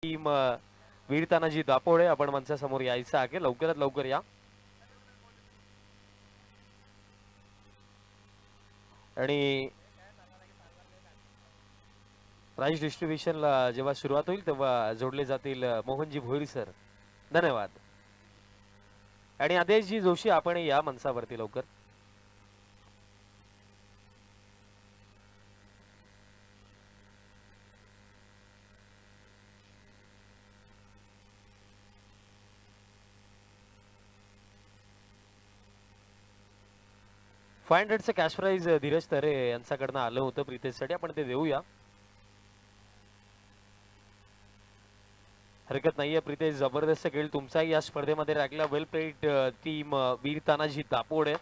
Team वीर तानाजी दापोळे आपण मंचासमोर यायचं आहे, लवकरात लवकर या. आणि प्राइज डिस्ट्रीब्युशनला जेव्हा सुरुवात होईल तेव्हा जोडले जातील मोहनजी भोईर सर. धन्यवाद. आणि आदेशजी जोशी आपण या मंचावरती लवकर. $500चं कॅश प्राइज धीरज तरे यांच्याकडनं आलं होतं प्रितेजसाठी, आपण ते देऊया. हरकत नाहीये प्रितेश, जबरदस्त खेळ तुमचा या स्पर्धेमध्ये राखला. वेल प्लेड टीम वीर तानाजी दापोळे.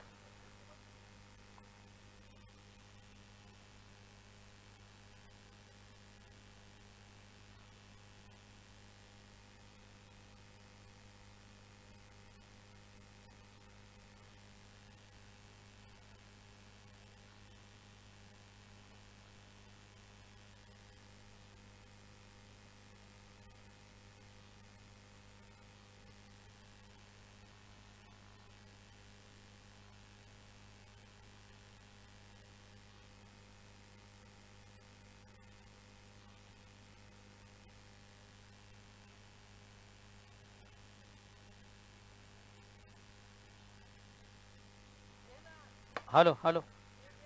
हॅलो हॅलो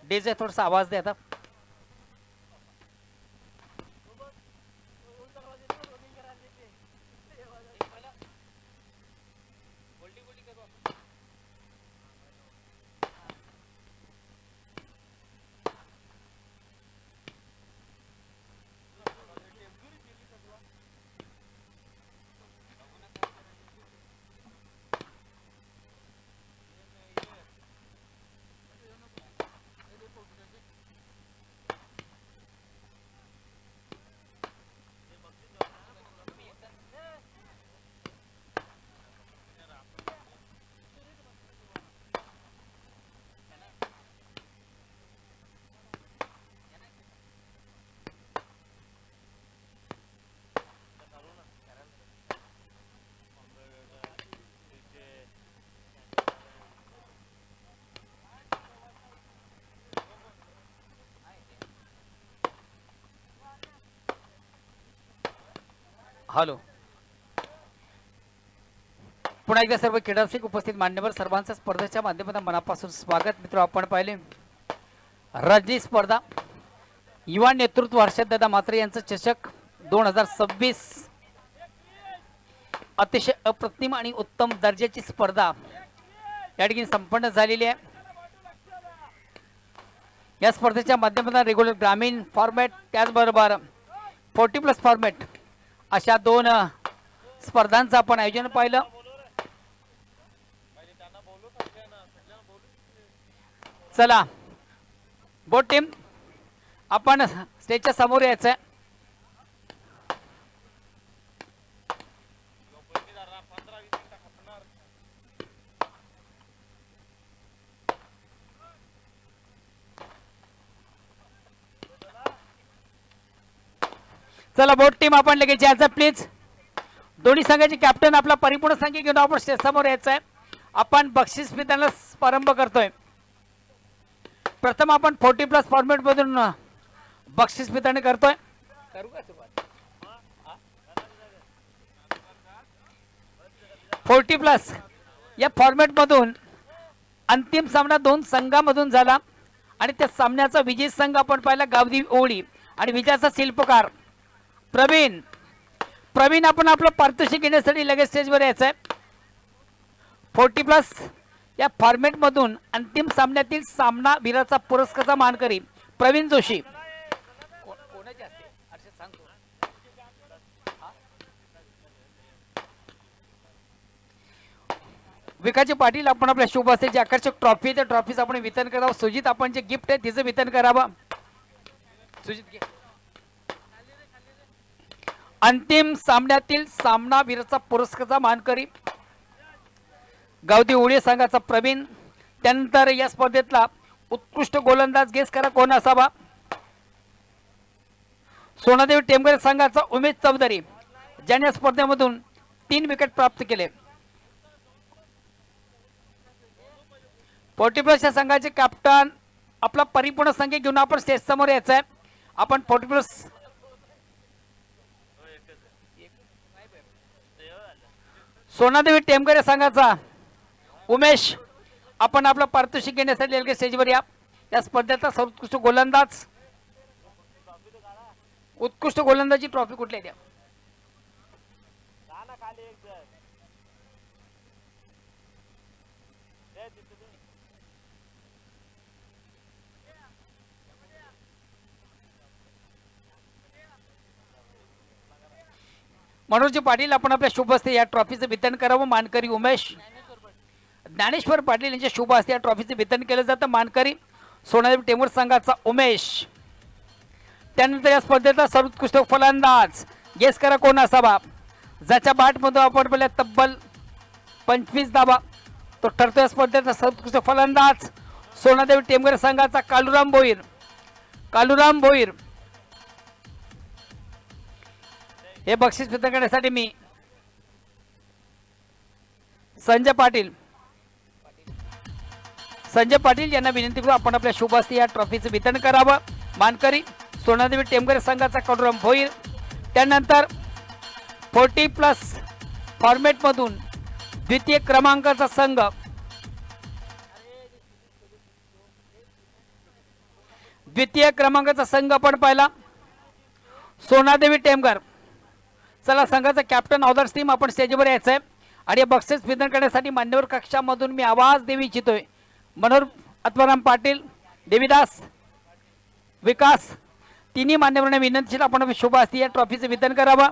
डीजे थोडासा आवाज दे आता. हॅलो. पुन्हा एकदा सर्व क्रीडारसिक उपस्थित मान्यवर सर्वांचं स्पर्धेच्या माध्यमातून मनापासून स्वागत. मित्र, आपण पाहिले रणजी स्पर्धा युवा नेतृत्व हर्षददादा म्हात्रे यांचं चषक 2026 अतिशय अप्रतिम आणि उत्तम दर्जाची स्पर्धा या ठिकाणी संपन्न झालेली आहे. या स्पर्धेच्या माध्यमातून रेग्युलर ग्रामीण फॉर्मॅट त्याचबरोबर 40+ फॉर्मॅट अशा दोन स्पर्धांचं आपण आयोजन पाहिलं. चला बोट टीम, आपण स्टेजच्या समोर यायचंय. चला बोट टीम, आपण लगेच यायचं प्लीज. दोन्ही संघाचे कॅप्टन आपला परिपूर्ण संख्या घेऊन आपण स्टेज समोर यायचंय. आपण बक्षीस वितरणाला प्रारंभ करतोय. प्रथम आपण 40+ फॉर्मॅट मधून बक्षीस वितरण करतोय. 40+ या फॉर्मॅट मधून अंतिम सामना 2 संघांमधून झाला आणि त्या सामन्याचा विजयी संघ आपण पाहिला गावदी ओळी आणि विजयाचा शिल्पकार प्रवीण आपण आपलं पारितोषिक घेण्यासाठी लगेच स्टेजवर यायचं आहे. 40+ या फॉर्मॅट मधून अंतिम सामन्यातील सामना वीराचा पुरस्काराचा मानकरी प्रवीण जोशी. विकाजी पाटील आपण आपल्या शुभ असते जे आकर्षक ट्रॉफी त्या ट्रॉफीज आपण वितरण करावं. सुजित आपण जे गिफ्ट आहे तिचं वितरण करावं. सुजित अंतिम सामन्यातील सामना वीराचा पुरस्काराचा मानकरी गावदी ओळी संघाचा प्रवीण. त्यानंतर या स्पर्धेतला उत्कृष्ट गोलंदाज गेस करा कोण असावा. सोनादेवी टेमगर संघाचा उमेश चौधरी. ज्याने या स्पर्धेमधून 3 विकेट प्राप्त केले. 40+ या संघाचे कॅप्टन आपला परिपूर्ण संघ घेऊन आपण स्टेज समोर यायचं आहे. आपण 40+ सोनादेवी टेमकर या संघाचा उमेश आपण आपला पारितोषिक घेण्यासाठी एलके स्टेजवर या. या स्पर्धेचा सर्वोत्कृष्ट गोलंदाज, उत्कृष्ट गोलंदाजी ट्रॉफी कुठली आहे द्या. मनोज पाटील आपण आपल्या शुभ हस्ते या ट्रॉफीचं वितरण करावं. मानकरी उमेश ज्ञानेश्वर पाटील यांच्या शुभ हस्ते या ट्रॉफीचं वितरण केलं जातं. मानकरी सोनादेवी टेमूर संघाचा उमेश. त्यानंतर या स्पर्धेचा सर्वोत्कृष्ट फलंदाज गेस करा कोण असावा. ज्याच्या बॅटमधून आपण बोलल्या तब्बल 25 धावा तो ठरतो या स्पर्धेचा सर्वोत्कृष्ट फलंदाज सोनादेवी टेमगर संघाचा कालुराम भोईर. कालुराम भोईर हे बक्षीस वितरण करण्यासाठी मी संजय पाटील यांना विनंती करू आपण आपल्या शुभ हस्ते या ट्रॉफीचं वितरण करावं. मानकरी सोनादेवी टेमगर संघाचा कालुराम भोईर. त्यानंतर 40+ फॉर्मॅट मधून द्वितीय क्रमांकाचा संघ आपण पाहिला सोनादेवी टेमगर. चला संघाचा कॅप्टन ऑदर्स टीम आपण स्टेजवर यायचं आहे आणि हे बक्षीस वितरण करण्यासाठी मान्यवर कक्षामधून मी आवाज देऊ इच्छितोय. मनोहर आत्माराम पाटील, देवीदास, विकास तिन्ही मान्यवरांना विनंती आपण शुभ हस्ते या ट्रॉफीचं वितरण करावं.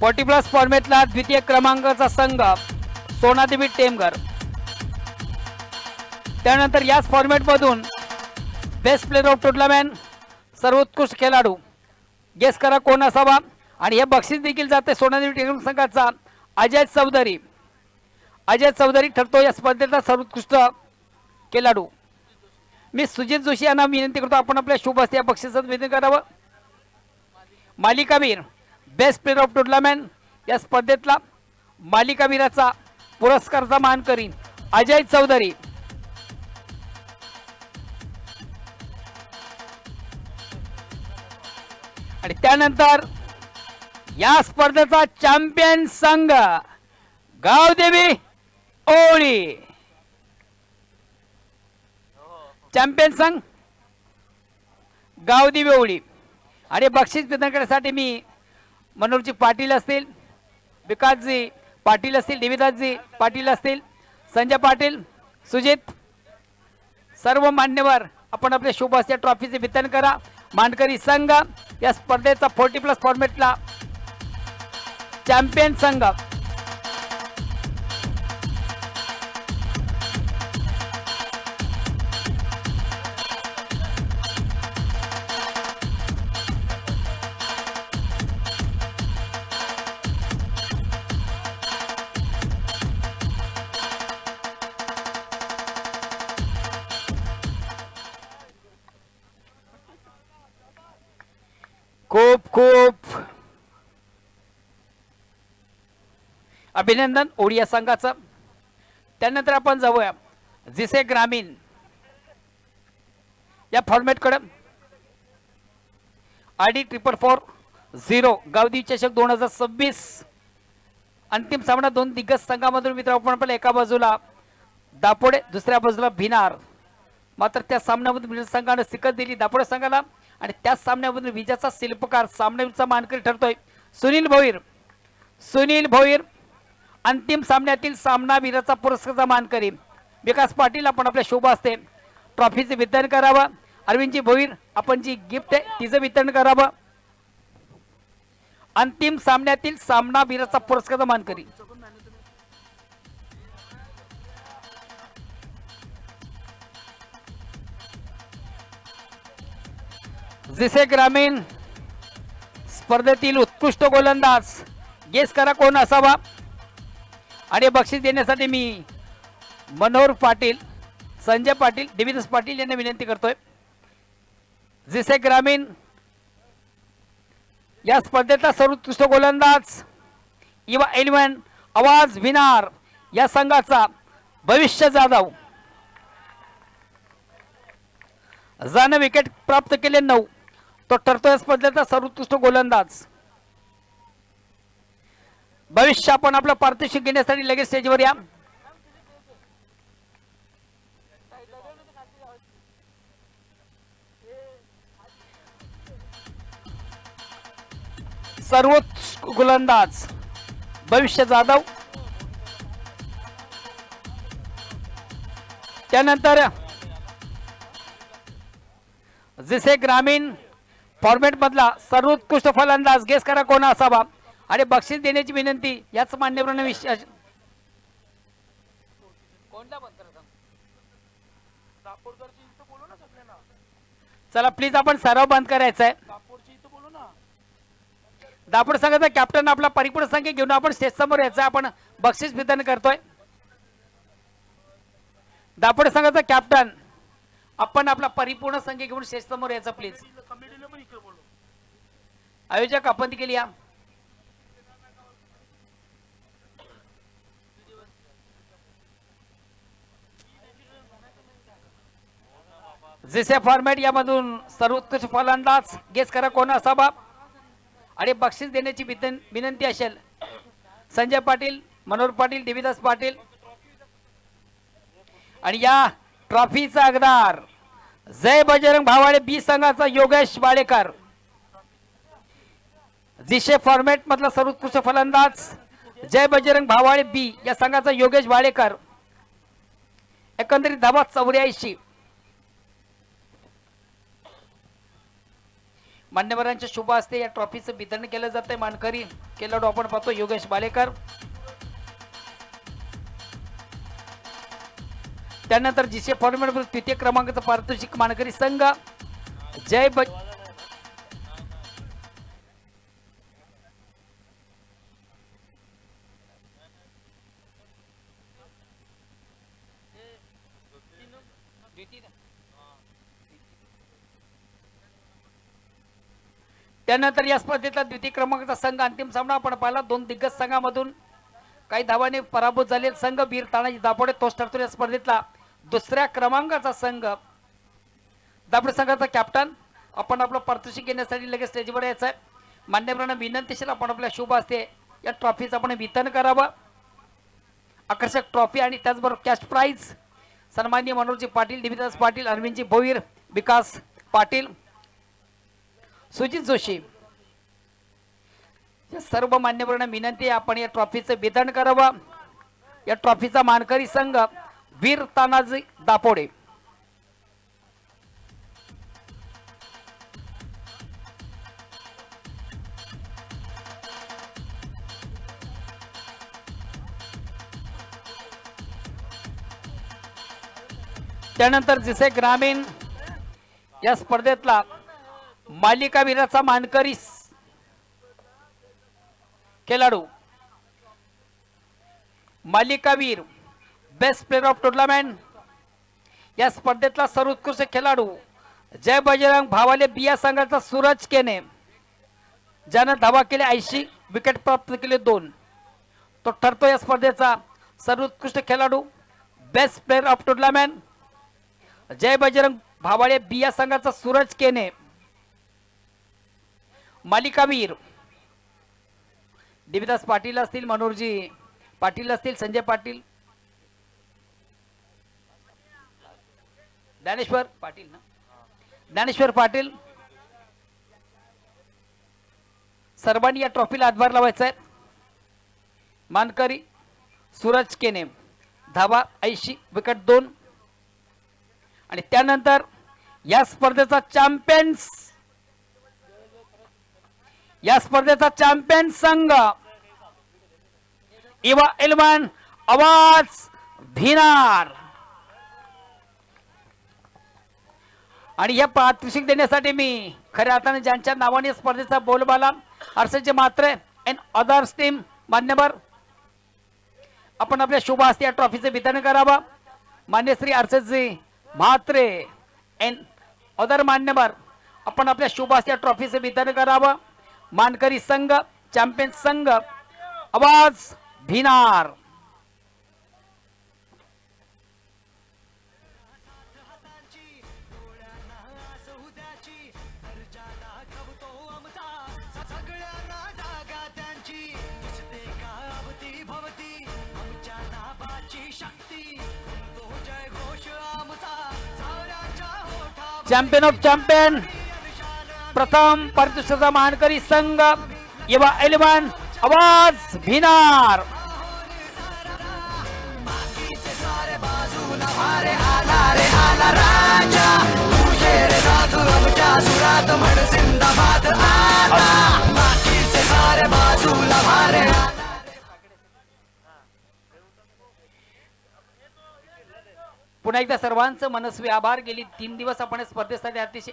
+40 फॉर्मॅटला द्वितीय क्रमांकाचा संघ सोनादेवी टेमगर. त्यानंतर याच फॉर्मॅट मधून बेस्ट प्लेअर ऑफ टुर्नामेंट सर्वोत्कृष्ट खेळाडू गेस करा कोण असावा आणि हे बक्षीस देखील जाते सोनादेवी टेमगर संघाचा अजय चौधरी. अजय चौधरी ठरतो या स्पर्धेचा सर्वोत्कृष्ट खेळाडू. मी सुजित जोशी यांना विनंती करतो आपण आपल्या शुभ हस्ते या बक्षिसाचं वितरण करावं. मालिकावीर बेस्ट प्लेअर ऑफ टुर्नामेंट या स्पर्धेतला मालिकावीराचा पुरस्काराचा मानकरी अजय चौधरी. आणि त्यानंतर या स्पर्धेचा चॅम्पियन संघ गावदेवी ओळी. चॅम्पियन संघ गावदेवी ओळी. आणि बक्षीस वितरण करण्यासाठी मी मनोहरजी पाटील असतील, विकासजी पाटील असतील, देवीदासजी पाटील असतील, संजय पाटील, सुजित सर्व मान्यवर आपण आपल्या शुभ हस्ते ट्रॉफीचे वितरण करा. मानकरी संघ या स्पर्धेचा 40+ फॉर्मॅटला चॅम्पियन संघ. खूप खूप अभिनंदन ओडिया संघाचं. त्यानंतर आपण जाऊया जिसे ग्रामीण या फॉर्मॅटकडे. ID 444-0 गावदेवी चषक 2026 अंतिम सामना दोन दिग्गज संघामधून मित्र आपण एका बाजूला दापोडे दुसऱ्या बाजूला भिनार. मात्र त्या सामन्यामधून मित्र संघाने शिकत दिली दापोडे संघाला आणि त्याच सामन्यामधून विजयाचा शिल्पकार सामन्याचा मानकरी ठरतोय सुनील भोईर. सुनील भोईर अंतिम सामन्यातील सामनावीराचा पुरस्काराचा मानकरी. विकास पाटील आपण आपल्या शुभ हस्ते ट्रॉफीचे वितरण करावं. अरविंदजी भोईर आपण जी गिफ्ट आहे तिचं वितरण करावं. अंतिम सामन्यातील सामनावीराचा पुरस्काराचा मानकरी. जिसे ग्रामीण स्पर्धेतील उत्कृष्ट गोलंदाज गेस करा कोण असावा. आणि बक्षीस देण्यासाठी मी मनोहर पाटील, संजय पाटील, देवीदास पाटील यांना विनंती करतोय. जिसे ग्रामीण या स्पर्धेचा सर्वोत्कृष्ट गोलंदाज युवा 11 आवाज विनार या संघाचा भविष्य जाधव ज्याने विकेट प्राप्त केले 9, तो ठरतोय स्पर्धेचा सर्वोत्कृष्ट गोलंदाज. भविष्य आपण आपलं पारितोषिक घेण्यासाठी लगेच स्टेजवर या. सर्वोच्च गोलंदाज भविष्य जाधव. त्यानंतर जिसे ग्रामीण फॉर्मेट मधला सर्वोत्कृष्ट फलंदाज गेस करा कोण असावा आणि बक्षीस देण्याची विनंती याच मान्यवरांना विशेष. चला प्लीज आपण सराव बंद करायचा आहे. दापोड संघाचा कॅप्टन आपला परिपूर्ण संघ घेऊन आपण स्टेज समोर यायचं. आपण बक्षीस वितरण करतोय. दापोड संघाचा कॅप्टन आपण आपला परिपूर्ण संघ घेऊन स्टेज समोर यायचं प्लीज. आयोजक आपण केली या. जिसे फॉर्मॅट यामधून सर्वोत्कृष्ट फलंदाज गेस करा कोण असावा आणि बक्षीस देण्याची विनंती असेल. संजय पाटील, मनोहर पाटील, देवीदास पाटील. आणि या ट्रॉफीचा हकदार जय बजरंग भावाळे बी संघाचा योगेश वाडेकर. जिशे फॉर्मॅट मधला सर्वोत्कृष्ट फलंदाज जय बजरंग भावाळे बी या संघाचा योगेश वाडेकर. एकंदरीत धावा 84. मान्यवरांच्या शुभ हस्ते या ट्रॉफीचं वितरण केलं जातंय. मानकरी खेळाडू आपण पाहतो योगेश बालेकर. त्यानंतर जिसे फॉर्मॅट तृतीय क्रमांकाचा पारितोषिक मानकरी संघ जय त्यानंतर या स्पर्धेतला द्वितीय क्रमांकाचा संघ अंतिम सामना आपण पाहिला. 2 दिग्गज संघामधून काही धावाने पराभूत झालेला संघ वीर तानाजी दापोडे तोच ठरतो या स्पर्धेतला दुसऱ्या क्रमांकाचा संघ. दापोडे संघाचा कॅप्टन आपण आपलं पारितोषिक घेण्यासाठी लगेच स्टेजवर यायचं आहे. मान्यवरांना विनंती असेल आपण आपल्या शुभ हस्ते या ट्रॉफीचं आपण वितरण करावं. आकर्षक ट्रॉफी आणि त्याचबरोबर कॅश प्राइज सन्माननीय मनोहरजी पाटील, देवीदास पाटील, अरविंदजी भोईर, विकास पाटील, सुजित जोशी या सर्व मान्यवरांना विनंती आहे आपण या ट्रॉफीचं वितरण करावं. या ट्रॉफीचा मानकरी संघ वीर तानाजी दापोडे. त्यानंतर जिसे ग्रामीण या स्पर्धेतला मालिकावीराचा मानकरी खेळाडू मालिकावीर बेस्ट प्लेयर ऑफ टुर्नामेंट या स्पर्धेतला सर्वोत्कृष्ट खेळाडू जय बजरंग भावाले बिया संघाचा सूरज केने ज्यानं धावा केले 80, विकेट प्राप्त केले 2, तो ठरतो या स्पर्धेचा सर्वोत्कृष्ट खेळाडू बेस्ट प्लेयर ऑफ टुर्नामेंट. जय बजरंग भावाळे बिया संघाचा सूरज केने. मालिकावीर देवीदास पाटील असतील, मनोहरजी पाटील असतील, संजय पाटील, ज्ञानेश्वर पाटील ना, ज्ञानेश्वर पाटील सर्वांनी या ट्रॉफीला हातभार लावायचा आहे. मानकरी सूरज केने, धावा 80, विकेट 2. आणि त्यानंतर या स्पर्धेचा चॅम्पियन संघ युवा 11 आवाज भिनार. आणि या पारितोषिक देण्यासाठी मी खऱ्या अर्थाने ज्यांच्या नावाने स्पर्धेचा बोलबाला अर्सचे मात्रे अँड अदर्स टीम मान्यवर आपण आपल्या शुभ हस्ते या ट्रॉफीचे वितरण करावं. मान्य श्री अर्षदजी म्हात्रे एन अदर मान्यवर आपण आपल्या शुभ हस्ते या ट्रॉफीचे वितरण करावं. मानकरी संघ चॅम्पियन संघ आवाज भिनार. चॅम्पियन ऑफ चॅम्पियन प्रथम पारितोषिकाचा मानकरी संघ युवा 11 आवाज भिनार. पुन्हा एकदा सर्वांचं मनस्वी आभार. गेली 3 दिवस आपण स्पर्धेसाठी अतिशय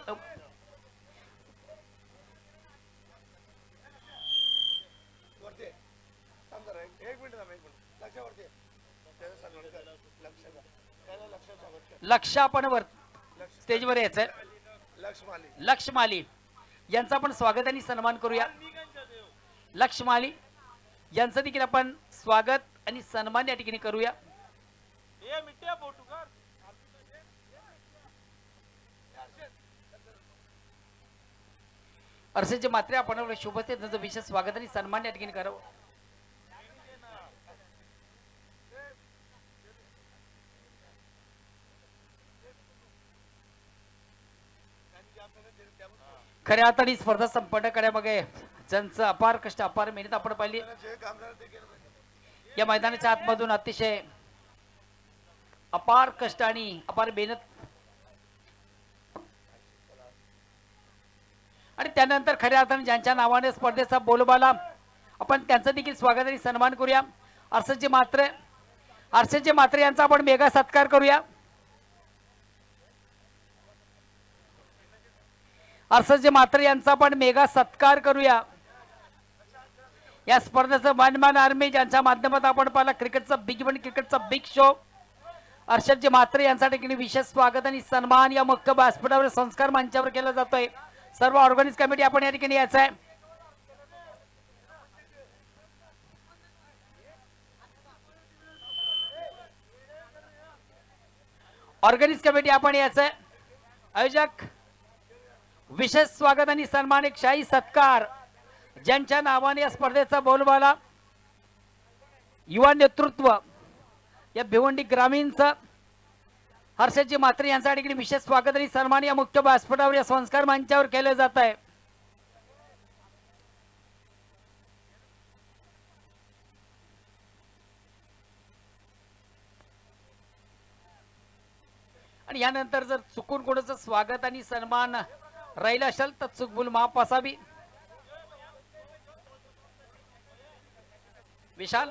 लक्ष आपण वर स्टेजवर यायचंय. लक्ष्माली यांचं आपण स्वागत आणि सन्मान करूया. लक्ष्माली यांचं देखील आपण स्वागत आणि सन्मान या ठिकाणी करूया. अर्षदजी म्हात्रे आपण आपल्या शुभते त्यांचं विशेष स्वागत आणि सन्मान या ठिकाणी करावं. खऱ्या अर्थाने स्पर्धा संपन्न करण्यामागे ज्यांचं अपार कष्ट अपार मेहनत आपण पाहिली. या मैदानाच्या आतमधून अतिशय अपार कष्ट आणि अपार मेहनत आणि त्यानंतर खऱ्या अर्थाने ज्यांच्या नावाने स्पर्धेचा बोलबाला आपण त्यांचं देखील स्वागत आणि सन्मान करूया. अर्षदजी म्हात्रे यांचा आपण मेगा सत्कार करूया. अर्षदजी म्हात्रे यांचा आपण मेगा सत्कार करूया. या स्पर्धेचं मानमान आर्मी ज्यांच्या माध्यमातून आपण पाहिला क्रिकेटचा बिग इव्हेंट क्रिकेटचा बिग शो अर्षदजी म्हात्रे यांच्या ठिकाणी विशेष स्वागत आणि सन्मान या मुख्य व्यासपीठावर संस्कार मंचावर केला जातोय. सर्व ऑर्गनाइज कमिटी आपण या ठिकाणी यायचं आहे. ऑर्गनाइज कमिटी आपण यायचं आहे. आयोजक विशेष स्वागत आणि सन्मान एक शाही सत्कार ज्यांच्या नावाने या स्पर्धेचा बोलबाला युवा नेतृत्व या भिवंडी ग्रामीणचं हर्षदजी म्हात्रे यांच्या ठिकाणी विशेष स्वागत आणि सन्मान या मुख्य व्यासपीठावर या संस्कार मंचावर केले जात आहे. आणि यानंतर जर चुकून कोणाचं स्वागत आणि सन्मान राहिला असेल तर चुकभूल माफ असावी. विशाल